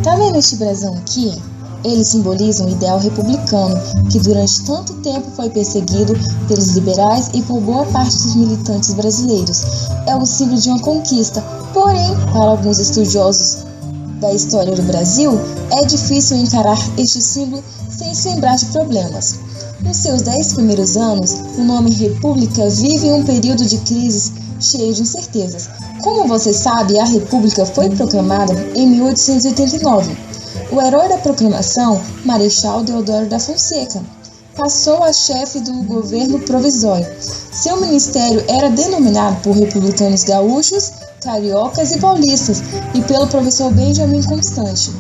Tá vendo este brasão aqui? Ele simboliza um ideal republicano que durante tanto tempo foi perseguido pelos liberais e por boa parte dos militantes brasileiros. É o símbolo de uma conquista, porém, para alguns estudiosos da história do Brasil, é difícil encarar este símbolo sem se lembrar de problemas. Nos seus 10 primeiros anos, o nome República vive um período de crises cheio de incertezas. Como você sabe, a República foi proclamada em 1889. O herói da proclamação, Marechal Deodoro da Fonseca, passou a chefe do governo provisório. Seu ministério era denominado por republicanos gaúchos, cariocas e paulistas e pelo professor Benjamin Constant.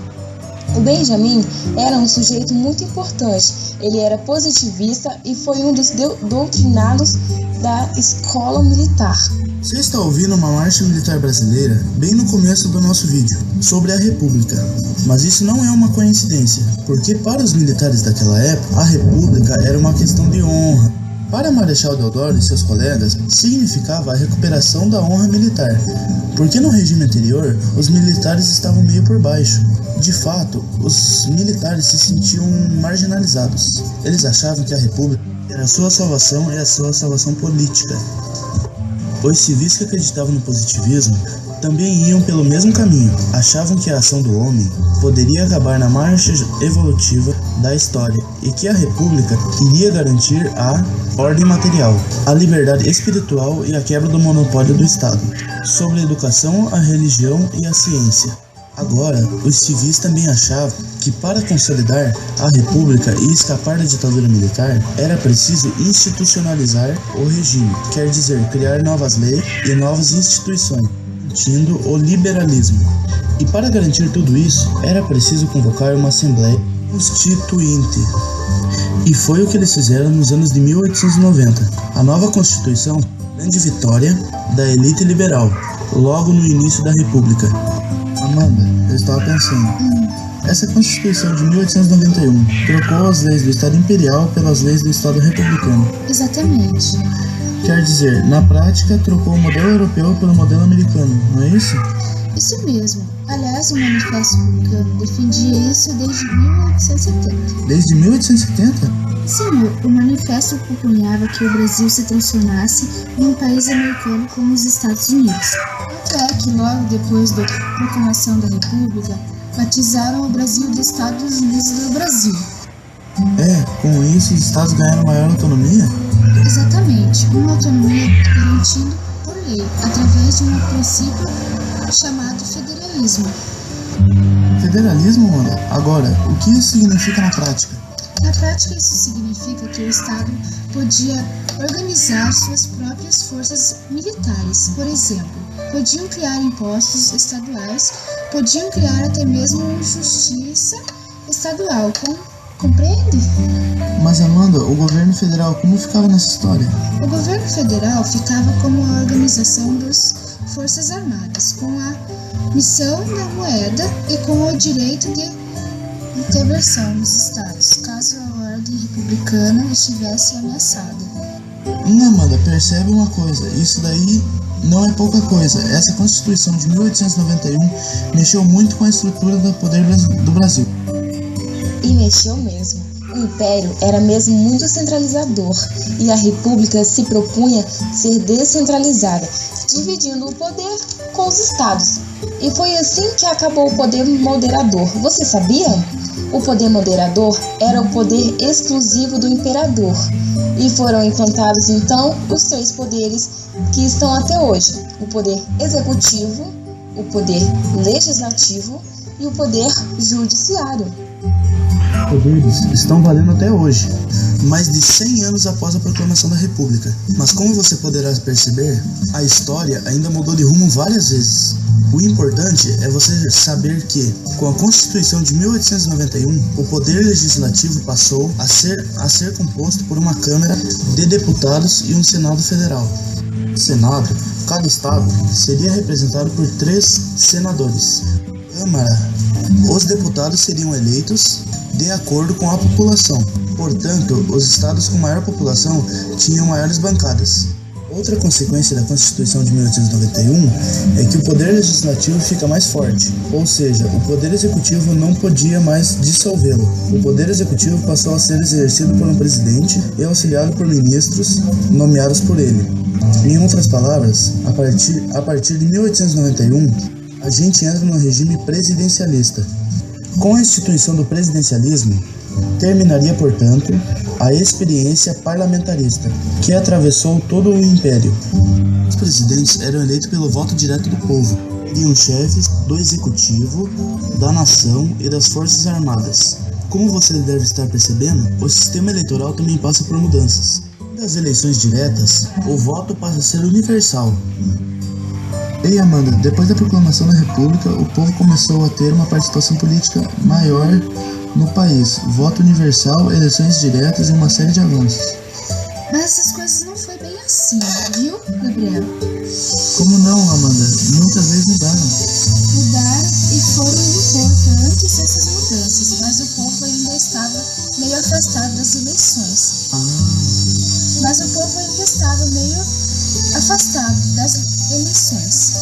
O Benjamin era um sujeito muito importante. Ele era positivista e foi um dos doutrinados da escola militar. Você está ouvindo uma marcha militar brasileira bem no começo do nosso vídeo, sobre a República. Mas isso não é uma coincidência, porque para os militares daquela época, a República era uma questão de honra. Para Marechal Deodoro e seus colegas, significava a recuperação da honra militar, porque no regime anterior, os militares estavam meio por baixo. De fato, os militares se sentiam marginalizados. Eles achavam que a República era a sua salvação e a sua salvação política. Os civis que acreditavam no positivismo também iam pelo mesmo caminho. Achavam que a ação do homem poderia acabar na marcha evolutiva da história e que a República iria garantir a ordem material, a liberdade espiritual e a quebra do monopólio do Estado sobre a educação, a religião e a ciência. Agora, os civis também achavam que para consolidar a República e escapar da ditadura militar, era preciso institucionalizar o regime, quer dizer, criar novas leis e novas instituições, garantindo o liberalismo. E para garantir tudo isso, era preciso convocar uma Assembleia Constituinte. E foi o que eles fizeram nos anos de 1890. A nova Constituição, grande vitória da elite liberal, logo no início da República. Amanda, eu estava pensando, essa Constituição de 1891 trocou as leis do Estado Imperial pelas leis do Estado Republicano. Exatamente. Quer dizer, na prática, trocou o modelo europeu pelo modelo americano, não é isso? Isso mesmo. Aliás, o Manifesto Republicano defendia isso desde 1870. Desde 1870? Sim, o manifesto propunhava que o Brasil se transformasse em um país americano como os Estados Unidos. Tanto é que logo depois da proclamação da República, batizaram o Brasil de Estados Unidos do Brasil. Com isso os estados ganharam maior autonomia? Exatamente, uma autonomia garantida por lei, através de um princípio chamado federalismo. Federalismo, Amanda? Agora, o que isso significa na prática? Na prática, isso significa que o Estado podia organizar suas próprias forças militares. Por exemplo, podiam criar impostos estaduais, podiam criar até mesmo justiça estadual. Compreende? Mas, Amanda, o governo federal como ficava nessa história? O governo federal ficava como a organização das Forças Armadas, com a missão da moeda e com o direito de intervenção nos estados, caso a ordem republicana estivesse ameaçada. Amanda, percebe uma coisa, isso daí não é pouca coisa. Essa Constituição de 1891 mexeu muito com a estrutura do poder do Brasil. E mexeu mesmo. O Império era mesmo muito centralizador e a República se propunha ser descentralizada, dividindo o poder com os estados. E foi assim que acabou o poder moderador. Você sabia? O poder moderador era o poder exclusivo do imperador. E foram implantados então os 3 poderes que estão até hoje: o poder executivo, o poder legislativo e o poder judiciário. Poderes estão valendo até hoje, mais de 100 anos após a proclamação da República. Mas como você poderá perceber, a história ainda mudou de rumo várias vezes. O importante é você saber que, com a Constituição de 1891, o poder legislativo passou a ser composto por uma Câmara de Deputados e um Senado Federal. No Senado, cada estado seria representado por 3 senadores. Câmara, os deputados seriam eleitos de acordo com a população. Portanto, os estados com maior população tinham maiores bancadas. Outra consequência da Constituição de 1891 é que o poder legislativo fica mais forte, ou seja, o poder executivo não podia mais dissolvê-lo. O poder executivo passou a ser exercido por um presidente e auxiliado por ministros nomeados por ele. Em outras palavras, a partir de 1891, a gente entra no regime presidencialista. Com a instituição do presidencialismo, terminaria, portanto, a experiência parlamentarista, que atravessou todo o império. Os presidentes eram eleitos pelo voto direto do povo. Seriam chefes do executivo, da nação e das forças armadas. Como você deve estar percebendo, o sistema eleitoral também passa por mudanças. Das eleições diretas, o voto passa a ser universal. Ei, Amanda, depois da proclamação da República, o povo começou a ter uma participação política maior no país, voto universal, eleições diretas e uma série de avanços. Mas essas coisas não foi bem assim, viu, Gabriel? Como não, Amanda? Muitas vezes mudaram. Mudaram e foram importantes essas mudanças, mas o povo ainda estava meio afastado das eleições. Mas o povo ainda estava meio afastado das eleições.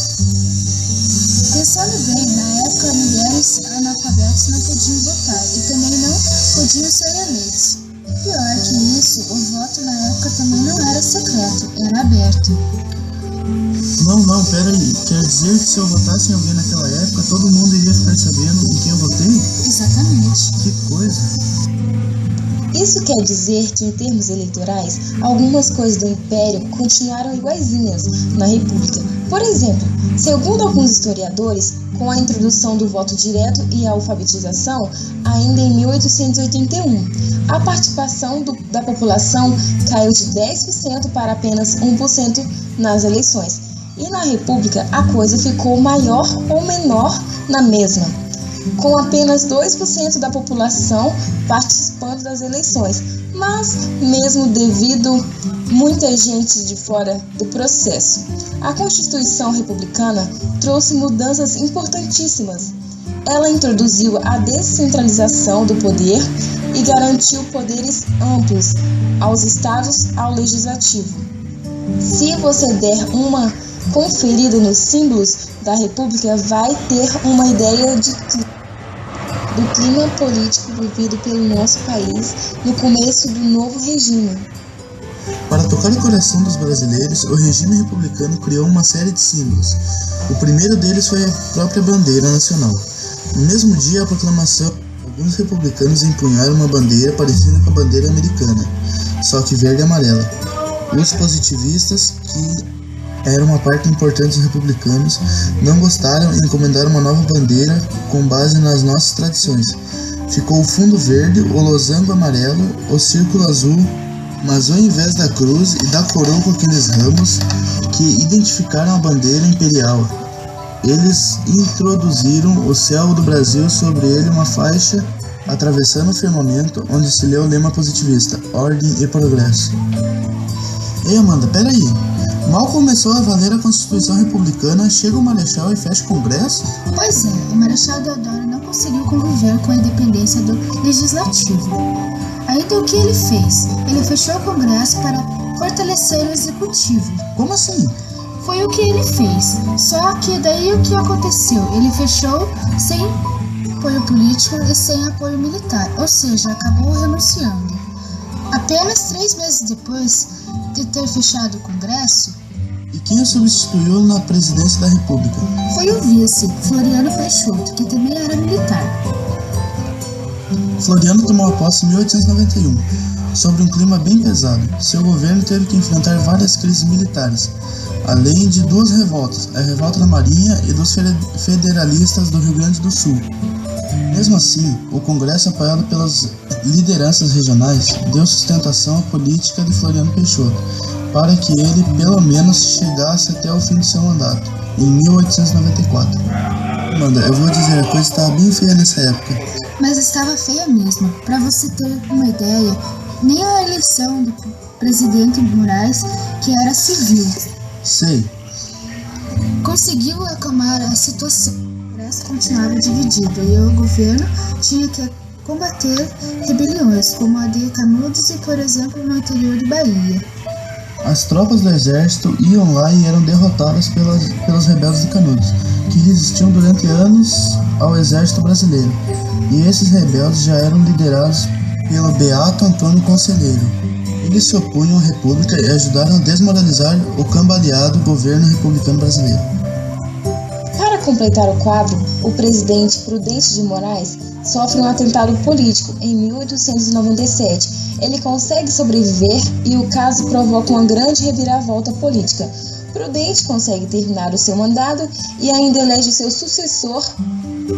Pensando bem, na época mulheres analfabetas não podiam votar e também não podiam ser eleitos. Pior que isso, o voto na época também não era secreto, era aberto. Não, peraí. Quer dizer que se eu votasse em alguém naquela época, todo mundo iria ficar sabendo em quem eu votei? Exatamente. Que coisa. Isso quer dizer que, em termos eleitorais, algumas coisas do Império continuaram iguaizinhas na República. Por exemplo, segundo alguns historiadores, com a introdução do voto direto e a alfabetização, ainda em 1881, a participação da população caiu de 10% para apenas 1% nas eleições. E na República, a coisa ficou maior ou menor na mesma, com apenas 2% da população participando das eleições, mas mesmo devido muita gente de fora do processo. A Constituição Republicana trouxe mudanças importantíssimas. Ela introduziu a descentralização do poder e garantiu poderes amplos aos estados, ao legislativo. Se você der uma conferida nos símbolos da República, vai ter uma ideia do clima político vivido pelo nosso país no começo do novo regime. Para tocar o coração dos brasileiros, o regime republicano criou uma série de símbolos. O primeiro deles foi a própria bandeira nacional. No mesmo dia da proclamação, alguns republicanos empunharam uma bandeira parecida com a bandeira americana, só que verde e amarela. Os positivistas, que eram uma parte importante dos republicanos, não gostaram e encomendaram uma nova bandeira com base nas nossas tradições. Ficou o fundo verde, o losango amarelo, o círculo azul, mas ao invés da cruz e da coroa com aqueles ramos que identificaram a bandeira imperial, eles introduziram o céu do Brasil, sobre ele uma faixa atravessando o firmamento, onde se lê o lema positivista: ordem e progresso. Ei, Amanda, peraí. Mal começou a valer a Constituição Republicana, chega o Marechal e fecha o Congresso? Pois é, o Marechal Deodoro não conseguiu conviver com a independência do Legislativo. Ainda o que ele fez? Ele fechou o Congresso para fortalecer o Executivo. Como assim? Foi o que ele fez, só que daí o que aconteceu? Ele fechou sem apoio político e sem apoio militar, ou seja, acabou renunciando. Apenas 3 meses depois de ter fechado o Congresso, e quem o substituiu na presidência da República? Foi o vice, Floriano Peixoto, que também era militar. Floriano tomou a posse em 1891, sob um clima bem pesado. Seu governo teve que enfrentar várias crises militares, além de 2 revoltas, a revolta da Marinha e dos federalistas do Rio Grande do Sul. Mesmo assim, o Congresso, apoiado pelas lideranças regionais, deu sustentação à política de Floriano Peixoto, para que ele, pelo menos, chegasse até o fim do seu mandato, em 1894. Amanda, eu vou dizer, a coisa estava bem feia nessa época. Mas estava feia mesmo. Para você ter uma ideia, nem a eleição do presidente Moraes, que era civil, Sei. conseguiu acalmar a situação. O Congresso continuava dividido e o governo tinha que combater rebeliões, como a de Canudos e, por exemplo, no interior de Bahia. As tropas do exército iam lá e eram derrotadas pelos rebeldes de Canudos, que resistiam durante anos ao exército brasileiro. E esses rebeldes já eram liderados pelo Beato Antônio Conselheiro. Eles se opunham à República e ajudaram a desmoralizar o cambaleado governo republicano brasileiro. Para completar o quadro, o presidente Prudente de Moraes sofre um atentado político em 1897. Ele consegue sobreviver e o caso provoca uma grande reviravolta política. Prudente consegue terminar o seu mandato e ainda elege seu sucessor,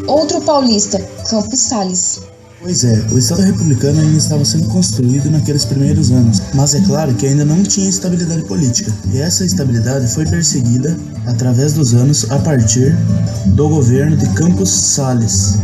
outro paulista, Campos Salles. Pois é, o Estado republicano ainda estava sendo construído naqueles primeiros anos, mas é claro que ainda não tinha estabilidade política, e essa estabilidade foi perseguida através dos anos a partir do governo de Campos Salles.